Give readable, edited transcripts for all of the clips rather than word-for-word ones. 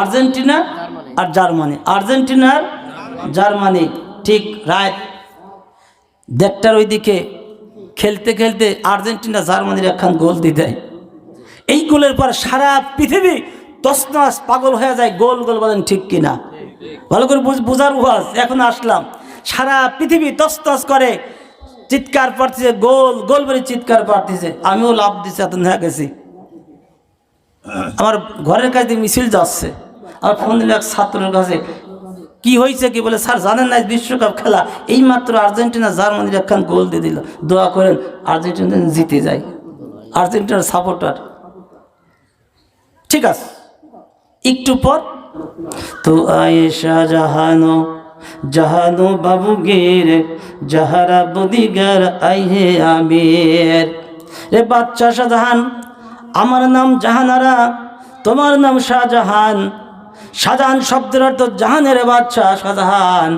Argentina আর Germany, Argentina আর Germany. ঠিক রাত 1:30টার ওইদিকে খেলতে খেলতে আর্জেন্টিনা জার্মানির একখান গোল দিয়ে দেয়। এই গোলের পর সারা পৃথিবী তছনছ পাগল হয়ে যায়। গোল গোল বলেন ঠিক কিনা? ভালো করে বোঝার ওয়াজ এখন আসলাম। সারা পৃথিবী তছনছ করে চিৎকার পাড়তেছে, গোল গোল বলে চিৎকার পাড়তেছে। আমিও লাভ দিচ্ছি, এত হয়ে গেছি। আমার ঘরের কাছে মিছিল যাচ্ছে, আমার ফোন দিল এক ছাত্রের কাছে, কি হয়েছে কি? বলে স্যার জানেন না বিশ্বকাপ খেলা এইমাত্র আর্জেন্টিনা জার্মানির একখান গোল দিয়ে দিল, দোয়া করেন আর্জেন্টিনা জিতে যায়। আর্জেন্টিনার সাপোর্টার। ঠিক আছে, একটু পর তো আয়েশা জাহানো জাহানো বাবু গের জাহারা বদিগার আইহে আমির। রে বাচ্চা শাহজাহান, আমার নাম জাহানারা, তোমার নাম শাহজাহান। শাহজাহান শব্দের অর্থ জাহানের বাচ্চা শাহজাহান।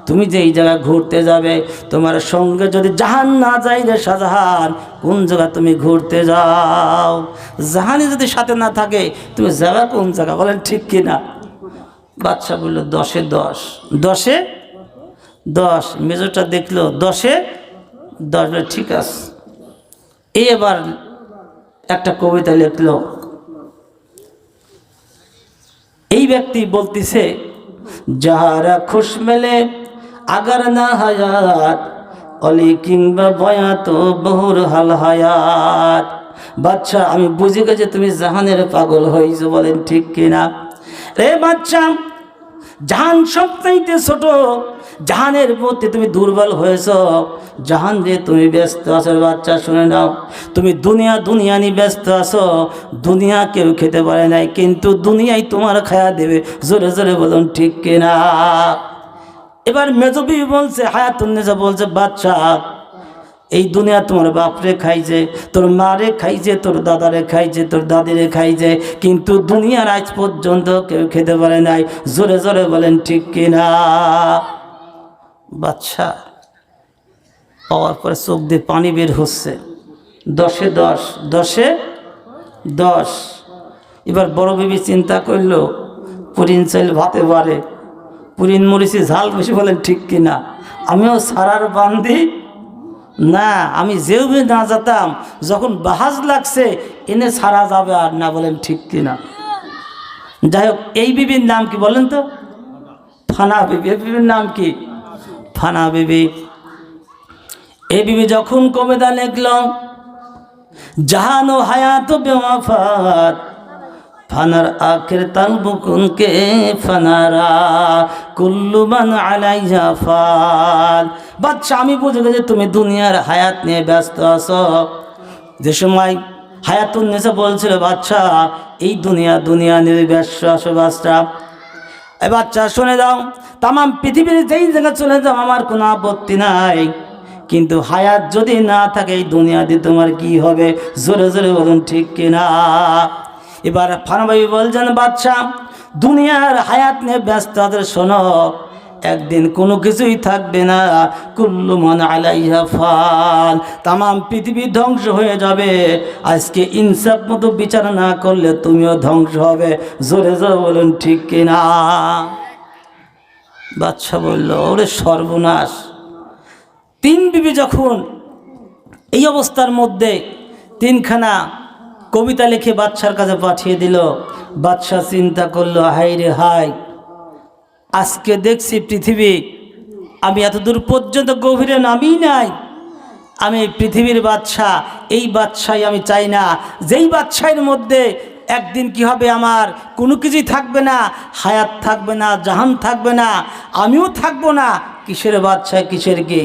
তুমি যেই জায়গায় ঘুরতে যাবে, তোমার সঙ্গে যদি জাহান না যাই রে শাহজাহান, কোন জায়গা তুমি ঘুরতে যাও? জাহানি যদি সাথে না থাকে তুমি যাবে কোন জায়গা? বলেন ঠিক কিনা? বাচ্চা বলল 10-এ 10, 10-এ 10। মেজরটা দেখলো 10-এ 10, বলে ঠিক আছে। এবার একটা কবিতা লিখলো। এই ব্যক্তি বলতেছে, যাহারা খুশ মেলে আগার না হায়াত, অলি কিংবা বয়াত বহুর হাল হায়াত। বাচ্চা আমি বুঝে গেছি তুমি জাহানের পাগল হয়েছো, বলেন ঠিক কিনা? রে বাচ্চা, জাহান সবচাইতে ছোট, জাহানের প্রতি তুমি দুর্বল হয়েছ। জাহান দিয়ে তুমি ব্যস্ত আছো। বাচ্চা শুনে নাও, তুমি দুনিয়া দুনিয়া নিয়ে ব্যস্ত আছো। দুনিয়া কেউ খেতে পারে নাই, কিন্তু দুনিয়াই তোমার খায়া দেবে। জোরে জোরে বলুন ঠিক কিনা? এবার মেজবি বলছে, হায়াতুন্নেসা বলছে, বাচ্চা এই দুনিয়া তোমার বাপরে খাইছে, তোর মারে খাইছে, তোর দাদারে খাইছে, তোর দাদিরে খাইছে, কিন্তু দুনিয়ার আজ পর্যন্ত কেউ খেতে পারে নাই। জোরে জোরে বলেন ঠিক কিনা? বাচ্চা পাওয়ার পরে চোখ দিয়ে পানি বের হচ্ছে। 10-এ 10, 10-এ 10। এবার বড় বিবি চিন্তা করলো, পুরিন চাইল ভাতে পারে, পুরিন মরিচি ঝাল বেশি, বলেন ঠিক কিনা? আমিও সারার বান্ধি না, আমি যেও না যেতাম, যখন বাহাজ লাগছে এনে ছাড়া যাবে আর না, বলেন ঠিক কিনা? যাই হোক, এই বিবির নাম কি বলেন তো? ফানা বিবি। এই বিবির নাম কি? ফানা বিবি। এই বিবি যখন কবিতা লিখল, জাহানো হায়াত বেওয়াফাত, ফানার আখের তালবুকুনকে ফানারা কুল্লু মান আলাইহা ফাল। বাচ্চা আমি বুঝে গেছি তুমি দুনিয়ার হায়াত নিয়ে ব্যস্ত আছো। যে সময় হায়াতুন্নেসা বলছিল, বাচ্চা এই দুনিয়া দুনিয়া নিয়ে ব্যস্ত আছো। বাচ্চা এই বাচ্চা শুনে দাও, তাম পৃথিবীর যেই জায়গায় চলে যাও আমার কোনো আপত্তি নাই, কিন্তু হায়াত যদি না থাকে এই দুনিয়া দিয়ে তোমার কি হবে? জোরে জোরে বলুন ঠিক কিনা? এবার ফানাবাই বলছেন, বাচ্চা দুনিয়ার হায়াত নিয়ে ব্যস্ত আছে, শোনো একদিন কোনো কিছুই থাকবে না। কুল্লু মান আলাইহা ফান, তাম পৃথিবী ধ্বংস হয়ে যাবে। আজকে ইনসাফ মতো বিচার না করলে তুমিও ধ্বংস হবে। জোরে জোরে বলুন ঠিক কিনা? বাচ্চা বলল, ওরে সর্বনাশ। 3 বিবি যখন এই অবস্থার মধ্যে 3খানা কবিতা লিখে বাদশার কাছে পাঠিয়ে দিল। বাদশা চিন্তা করলো, হাই রে হাই, আজকে দেখছি পৃথিবী, আমি এত দূর পর্যন্ত গভীরে নামি নাই। আমি পৃথিবীর বাদশা, এই বাদশাই আমি চাই না। যেই বাদশাহের মধ্যে একদিন কি হবে, আমার কোনো কিছুই থাকবে না, হায়াত থাকবে না, জাহান থাকবে না, আমিও থাকবো না। কিসের বাদশাহ, কিসের কি?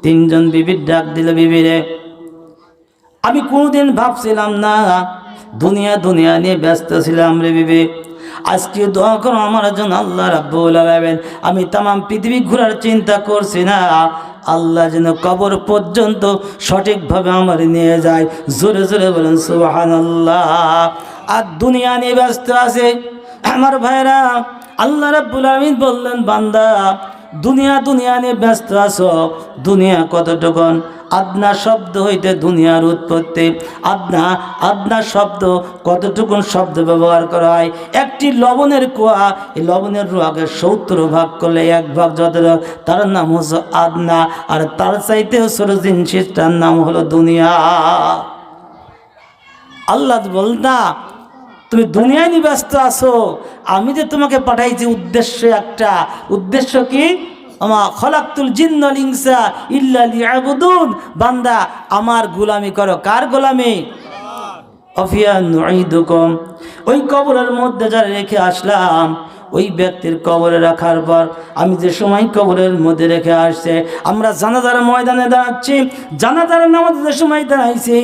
3জন বিবির ডাক দিল, বিবিরে আমি কোনোদিন ভাবছিলাম না, দুনিয়া দুনিয়া নিয়ে ব্যস্ত ছিলাম রে বিবি। আজকে দোয়া করো আমার জন্য আল্লাহ রাব্বুল আলামিন। আমি তাম পৃথিবী ঘোরার চিন্তা করছি না, আল্লাহ যেন কবর পর্যন্ত সঠিকভাবে আমার নিয়ে যায়। জোরে জোরে বলেন সুবহানাল্লাহ। আর দুনিয়া নিয়ে ব্যস্ত আছে আমার ভাইরা। আল্লাহ রাব্বুল আলামিন বললেন, বান্দা দুনিয়া দুনিয়া নিয়ে ব্যস্ত আছো। দুনিয়া কতটুকুন? আদনা শব্দ হইতে দুনিয়ার উৎপত্তি। আদনা আদনা শব্দ কতটুকুন শব্দ ব্যবহার করা হয়? একটি লবণের কুয়া, এই লবণের রুয়াকে 70 ভাগ করলে 1 ভাগ যত, তার নাম হচ্ছে আদনা। আর তার চাইতে ছোট জিনিসটার নাম হলো দুনিয়া। আল্লাহ বলতা তুমি দুনিয়ায় নিয়ে ব্যস্ত আছো, আমি যে তোমাকে পাঠাইছি উদ্দেশ্য একটা। উদ্দেশ্য কি? আমা খলাকতুল জিন্না ওয়াল ইনসা ইল্লা লিয়াবুদুন, বান্দা আমার গোলামি করো। কার গোলামি? আফিয়া নুঈদুকুম, ওই কবরের মধ্যে যারা রেখে আসলাম, ওই ব্যক্তির কবরে রাখার পর আমি যে সময় কবরের মধ্যে রেখে আসছে, আমরা জানাজার ময়দানে দাঁড়াচ্ছি, জানাজার নামাজ যে সময় দাঁড়াইছি,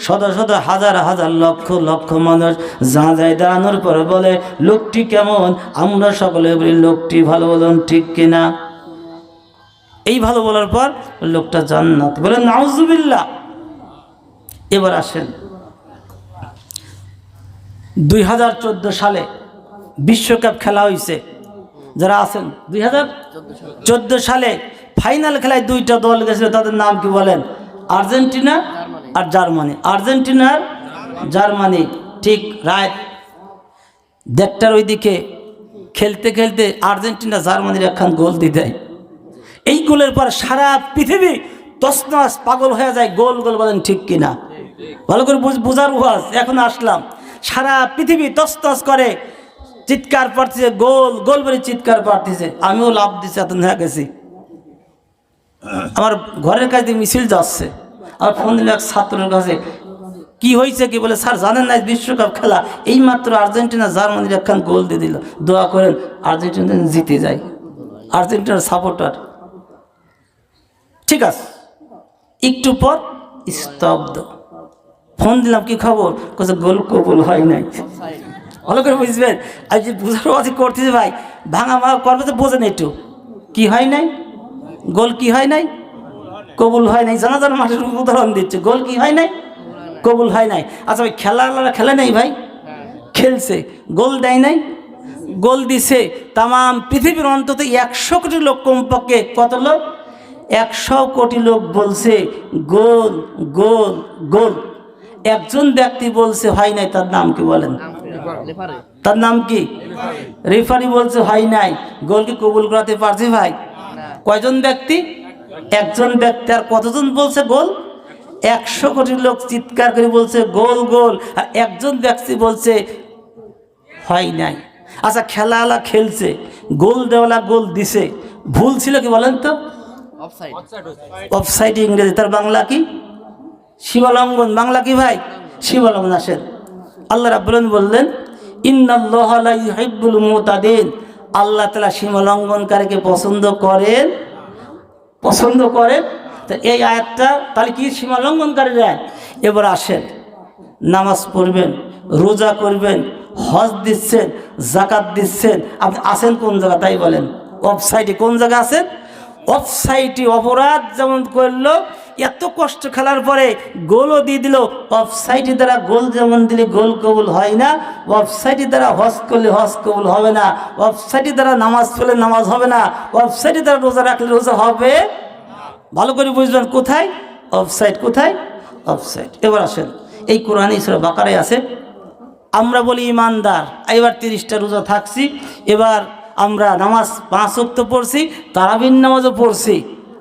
শত শত হাজার হাজার লক্ষ লক্ষ মানুষ জানাজায় দাঁড়ানোর পর বলে লোকটি কেমন? আমরা সকলে বলি লোকটি ভালো। বলুন ঠিক কিনা? এই ভালো বলার পর লোকটা জান্নাত, বলে নাউজুবিল্লাহ। এবার আসেন 2014 সালে বিশ্বকাপ খেলা হয়েছে, যারা আছেন 2014 সালে ফাইনাল খেলায় 2টা দল গেছিল, তাদের নাম কি বলেন? আর্জেন্টিনা আর জার্মানি। আর্জেন্টিনা আর জার্মানি। ঠিক রাত 1:30টার ওইদিকে খেলতে খেলতে আর্জেন্টিনা জার্মানির একখান গোল দিয়ে দেয়। এই গোলের পর সারা পৃথিবী তছনছ পাগল হয়ে যায়। গোল গোল বলেন ঠিক কিনা? ভালো করে বোঝার ওয়াজ এখন আসলাম। সারা পৃথিবী তছনছ করে চিৎকার পাড়তেছে, গোল গোল বলে চিৎকার পাড়তেছে। আমিও লাভ দিচ্ছি, এত হয়ে গেছি। আমার ঘরের কাছে মিছিল যাচ্ছে, আর ফোন দিল এক ছাত্রের কাছে, কি হয়েছে কি? বলে স্যার জানেন না বিশ্বকাপ খেলা, এই মাত্র আর্জেন্টিনা জার্মানির একখান গোল দিয়ে দিল, দোয়া করেন আর্জেন্টিনা জিতে যায়। আর্জেন্টিনার সাপোর্টার। ঠিক আছে, একটু পর স্তব্ধ। ফোন দিলাম, কি খবর? কোথাও গোল কবুল হয় নাই। ভালো করে বুঝবেন, আর যে বুঝার কথা করতেছে ভাই, ভাঙা ভাঙা করবে তো বোঝেন একটু। কি হয় নাই? গোল কি হয় নাই? কবুল হয় নাই। জানাজার মাঠের উদাহরণ দিচ্ছে, গোল কি হয় নাই? কবুল হয় নাই। আচ্ছা ভাই, খেলাওয়ালারা খেলে নাই ভাই? খেলছে, গোল দেয় নাই? গোল দিছে। তাম পৃথিবীর অন্তত 100 কোটি লোক, কমপক্ষে কত লোক? 100 কোটি লোক বলছে গোল গোল গোল। একজন ব্যক্তি বলছে হয় নাই, তার নাম কি বলেন? তার নাম কি? রেফারি বলছে হয় নাই। গোল কি কবুল করাতে পারছে ভাই? কয়জন ব্যক্তি? একজন ব্যক্তি। আর কতজন বলছে গোল? 100 কোটি লোক চিৎকার করে বলছে গোল গোল, আর একজন ব্যক্তি বলছে হয় নাই। আচ্ছা, খেলাওয়ালা খেলছে, গোল দেওয়ালা গোল দিছে, ভুল ছিল কি বলেন তো? অফসাইড ইংরেজি, তার বাংলা কি? সীমালঙ্ঘন। বাংলা কি ভাই? সীমালঙ্ঘন। আসেন, আল্লাহ রাব্বুল আলামিন বললেন ইন্নাল্লাহা লা ইউহিব্বুল মুতাদিন, আল্লাহ তাআলা সীমালঙ্ঘনকারীকে পছন্দ করেন। পছন্দ করেন। তো এই আয়াতটা তাহলে কি? সীমালঙ্ঘনকারীরা। এবার আসেন, নামাজ পড়বেন, রোজা করবেন, হজ দিচ্ছেন, যাকাত দিচ্ছেন, আপনি আছেন কোন জায়গা? তাই বলেন। অফসাইডে। কোন জায়গা আছেন? অফসাইডে। অপরাধ যেমন করলো, এত কষ্ট খেলার পরে গোলও দিয়ে দিল। অফসাইডে দ্বারা গোল যেমন দিলে গোল কবুল হয় না, অফসাইডে দ্বারা হজ করলে হজ কবুল হবে না, অফসাইডে দ্বারা নামাজ পড়লে নামাজ হবে না, অফসাইডে দ্বারা রোজা রাখলে রোজা হবে। ভালো করে বুঝবেন কোথায় অফসাইড, কোথায় অফসাইড। এবার আসেন, এই কোরআনে সূরা বাকারায় আছে, আমরা বলি ইমানদার। এবার 30টা রোজা থাকছি, এবার আমরা নামাজ 5 ওয়াক্ত পড়ছি, তারাবির নামাজও পড়ছি,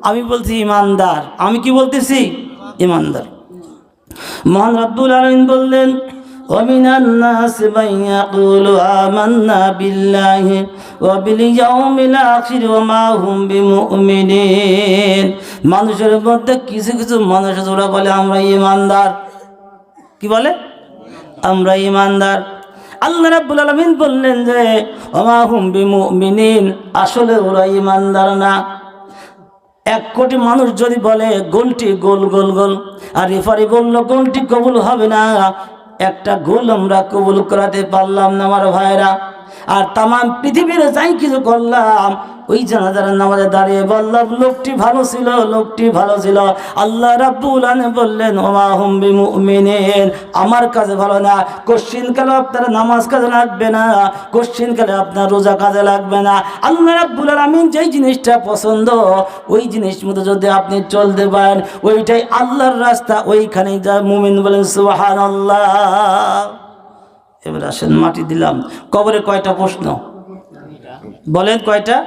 আমি বলছি ইমানদার। আমি কি বলতেছি? ইমানদার। মহান রব্বুল আলামিন বললেন ওয়ামিনান নাসি মান ইয়াকুলু আমান্না বিল্লাহি ওয়া বিল ইয়াউমিল আখির ওয়া মা হুম বিমুমিনিন। মানুষের মধ্যে কিছু কিছু মানুষ ওরা বলে আমরা ইমানদার। কি বলে? আমরা ইমানদার। আল্লাহ রাব্বুল আলামিন বললেন যে ওয়া মা হুম বিমুমিনিন, আসলে ওরা ইমানদার না। 1 কোটি মানুষ যদি বলে গোলটি গোল গোল গোল, আর রেফারি বলল গোলটি কবুল হবে না, একটা গোল আমরা কবুল করাতে পারলাম না আমার ভাইরা। আর তাম পৃথিবীর যাই কিছু করলাম, ওই জানাজার নামাজে দাঁড়িয়ে বললাম লোকটি ভালো ছিল, লোকটি ভালো ছিল। আল্লাহ রাব্বুল আলামিন বললেন ওমা হুম বিমুমিনিন, আমার কাছে ভালো না। কোশ্চিনকালে আপনার নামাজ কাজে লাগবে না, কোশ্চিনকালে আপনার রোজা কাজে লাগবে না। আল্লাহ রাব্বুল আলামিন যেই জিনিসটা পছন্দ, ওই জিনিস মতো যদি আপনি চলতে পারেন, ওইটাই আল্লাহর রাস্তা, ওইখানেই যা মুমিন। বলেন সুবহানাল্লাহ। এবার আসেন, মাটি দিলাম। কবরে কয়টা প্রশ্ন বলেন? কয়টা?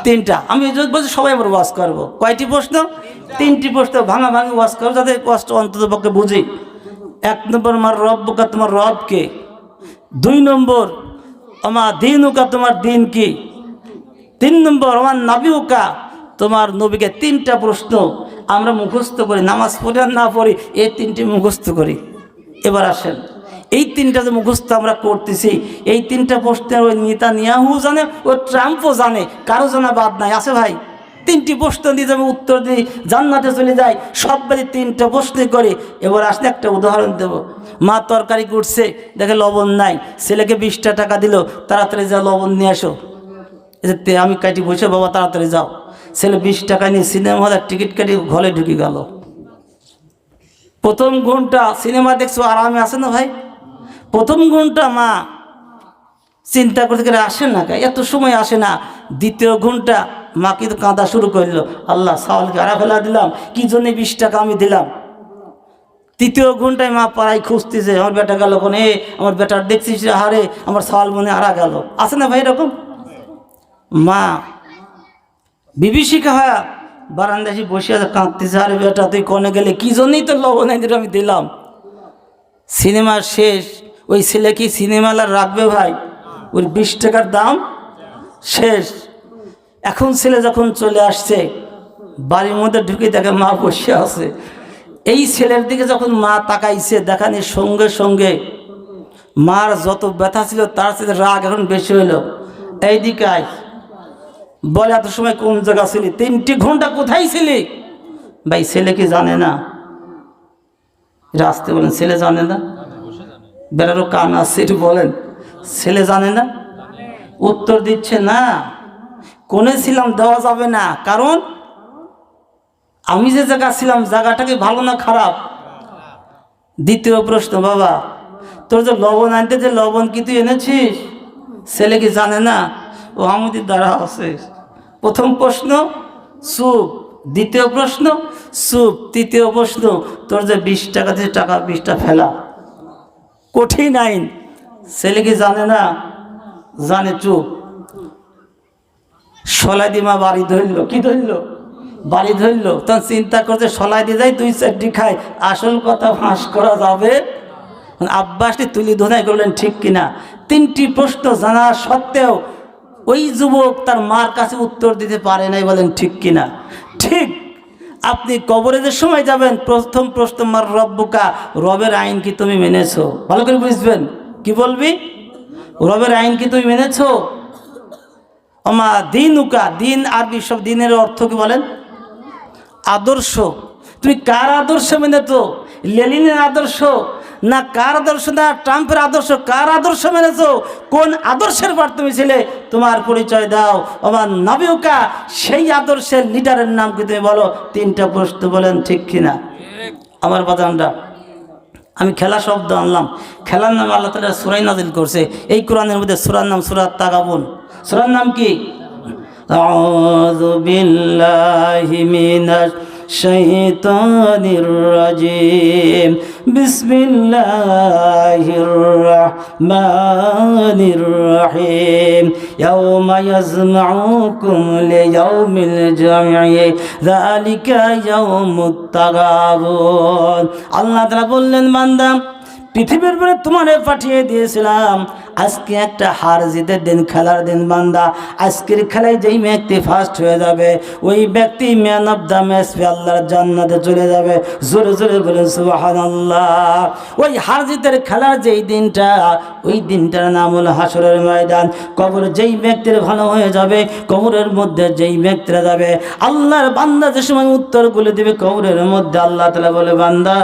তিনটা। আমি বলছি সবাই আবার ওয়াজ করবো। কয়টি প্রশ্ন? তিনটি প্রশ্ন। ভাঙা ভাঙি ওয়াজ করবো যাতে কষ্ট অন্তত পক্ষে বুঝি। 1 নম্বর আমার রব্বুকা, তোমার রবকে। 2 নম্বর আমার দিনুকা, তোমার দিন কি। 3 নম্বর আমার নবীকা, তোমার নবীকে। 3টা প্রশ্ন আমরা মুখস্থ করি, নামাজ পড়ি আর না পড়ি, এই 3টি মুখস্থ করি। এবার আসেন, এই 3টা যে মুখস্থ আমরা করতেছি, এই 3টা প্রশ্নের ওই নেতানিয়াহু জানে, ও ট্রাম্পও জানে, কারো জানা বাদ নাই। আছে ভাই? 3টি প্রশ্ন দিয়ে যাবে, উত্তর দিই, জান্নাতে চলে যায়। সববারই 3টা প্রশ্নই করে। এবার আসলে একটা উদাহরণ দেব। মা তরকারি করছে, দেখে লবণ নাই, ছেলেকে 20টা টাকা দিল, তাড়াতাড়ি যা লবণ নিয়ে আসো। আমি কাটি বসে, বাবা তাড়াতাড়ি যাও। ছেলে 20 টাকা নিয়ে সিনেমা হলের টিকিট কাটি ঘরে ঢুকে গেল। প্রথম ঘন্টা সিনেমা দেখছো, আরামে আসে না ভাই? প্রথম ঘন্টা মা চিন্তা করতে গেলে আসে না, এত সময় আসে না। দ্বিতীয় ঘন্টা মা কিন্তু কাঁদা শুরু করলো, আল্লাহ সাওয়ালকে আড়া ফেলা দিলাম, কি জন্য 20 টাকা আমি দিলাম। তৃতীয় ঘন্টায় মা পাড়ায় খুঁজতেছে, আমার বেটা গেল কোন, আমার বেটার দেখছিস হারে, আমার সাওয়াল মনে আড়া গেল। আসে না ভাই এরকম? মা বিভীষিকা হয় বারান্দাসি বসে আছে, কাঁদতেছে, আরে বেটা তুই কনে গেলে, কি জন্যই তো লবণ আমি দিলাম। সিনেমা শেষ। ওই ছেলে কি সিনেমালার রাখবে ভাই? ওই 20 টাকার দাম শেষ। এখন ছেলে যখন চলে আসছে, বাড়ির মধ্যে ঢুকে দেখে মা বসে আছে। এই ছেলের দিকে যখন মা তাকাইছে, দেখানি সঙ্গে সঙ্গে মার যত ব্যথা ছিল তার সাথে রাগ এখন বেশি হইল। এইদিকে আয়, বলে এত সময় কোন জায়গা ছিলি, 3টি ঘন্টা কোথায় ছিলি? ভাই ছেলে কি জানে না? রাস্তে বলেন, ছেলে জানে না? বেড়ারও কান আছে, একটু বলেন, ছেলে জানে না? উত্তর দিচ্ছে না। কোনে ছিলাম দেওয়া যাবে না, কারণ আমি যে জায়গা ছিলাম জায়গাটা কি ভালো না খারাপ? দ্বিতীয় প্রশ্ন, বাবা তোর যে লবণ আনতে, যে লবণ কি তুই এনেছিস? ছেলে কি জানে না? ও আমাদের দ্বারা আছে। প্রথম প্রশ্ন চুপ, দ্বিতীয় প্রশ্ন চুপ, তৃতীয় প্রশ্ন তোর যে 20 টাকা দিয়ে টাকা 20টা ফেলা। কঠিন আইন। ছেলে কি জানে না? জানে, চুপ। সলাই দিমা বাড়ি ধরল, কি ধরল? বাড়ি ধরল। তখন চিন্তা করছে সলাই দিয়ে যাই 2-4টি খাই, আসল কথা ফাঁস করা যাবে। আব্বাসটি তুলি ধোনাই করলেন, ঠিক কিনা? 3টি প্রশ্ন জানা সত্ত্বেও ওই যুবক তার মার কাছে উত্তর দিতে পারে নাই। বলেন ঠিক কিনা? ঠিক। আপনি কবরে যে সময় যাবেন, প্রথম প্রশ্ন মার রব্বুকা, রবের আইন কি তুমি মেনেছো? ভালো করে বুঝবেন। কি বলবি? রবের আইন কি তুমি মেনেছো? আমা দিনুকা, দিন আরবি সব দিনের অর্থ কি বলেন? আদর্শ। তুমি কার আদর্শ মেনেছো? লেনিনের আদর্শ না কার আদর্শ, না ট্রাম্পের আদর্শ? কার আদর্শ মেনেছো? কোন আদর্শের পর তুমি ছিলে? তোমার পরিচয় দাও। আমার নবীকা, সেই আদর্শের লিডারের নাম কি তুমি বলো? 3টা প্রশ্ন, বলেন ঠিক কিনা? আমার বাজানরা, আমি খেলা শব্দ আনলাম। খেলার নাম আল্লাহ তাআলা সূরা নাজিল করছে। এই কোরআনের মধ্যে সূরার নাম সূরা তাগাবুন। সূরার নাম কি? আউযু বিল্লাহি মিনাশ শাইতানির রাজিম, বিসমিল্লাহির রহমানির রহিম। ইয়াউমা ইয়াজমাউকুম লিয়াউমিল জামঈ যালিকা ইয়াউমুত তাগাবুন। আল্লাহ তাআলা বললেন, বান্দা পৃথিবীর পরে তোমারে পাঠিয়ে দিয়েছিলাম আজকে একটা হার জিতের দিন, খেলার দিন। বান্দা আজকের খেলায় যেই ব্যক্তি ফার্স্ট হয়ে যাবে, ওই ব্যক্তি ম্যান অফ দ্য ম্যাচ পেয়ে আল্লাহর জান্নাতে চলে যাবে। জোরে জোরে বলেন সুবহানাল্লাহ। ওই হার জিতের খেলার যেই দিনটা, ওই দিনটার নাম হলো হাসরের ময়দান। কবর যেই ব্যক্তির ভালো হয়ে যাবে, কবরের মধ্যে যেই ব্যক্তিরা যাবে, আল্লাহর বান্দা যে সময় উত্তরগুলো দেবে কবরের মধ্যে, আল্লাহ তাআলা বলে, বান্দা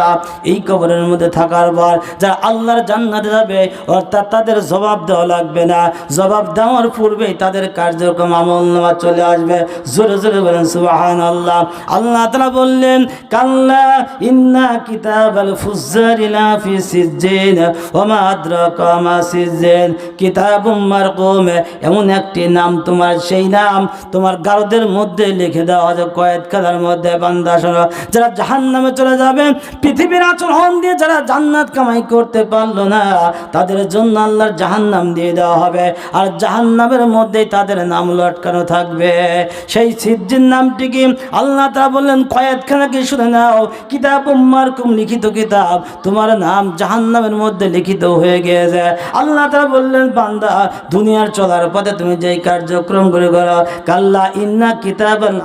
এই কবরের মধ্যে থাকার পর যারা আল্লাহর জান্নাতে যাবে, অর্থাৎ তাদের জবাব দেওয়া লাগবে না, জবাব দেওয়ার পূর্বেই তাদের কার্যক্রম আমলনামা চলে আসবে। জোরে জোরে বলেন সুবহানাল্লাহ। আল্লাহ তাআলা বললেন, কাল্লা ইন্না কিতাবাল ফুজ্জারি লাফি সিজ্জিন ওয়া মা আদরাকা মা সিজ্জিন কিতাবুম মারকুম। এমন একটি নাম তোমার, সেই নাম তোমার গারদের মধ্যে লিখে দেওয়া হবে, কয়েদখানার মধ্যে। বান্দা শোনো, যারা জাহান্নামে চলে যাবে, পৃথিবীর আচরণ দিয়ে যারা জান্নাত কামাই করতে পারলো না, তাদের জন্য আল্লাহর জাহান্নাম দিয়ে দেওয়া হবে, আর জাহান্নামের মধ্যেই তাদের নাম লটকানো থাকবে। সেই সিজ্জিন নামটি কি? আল্লাহ তাআলা বললেন, কয়েদখানাকে শুনে নাও, কিতাবুম মারকুম, লিখিত কিতাব, তোমার নাম জাহান্নামের মধ্যে লিখিত হয়ে গিয়েছে। আল্লাহ তাআলা বললেন, বান্দা, দুনিয়ার চলার পথে তুমি যেই কার্যক্রম করে করো, কাল্লা ইন্না কিতাবাল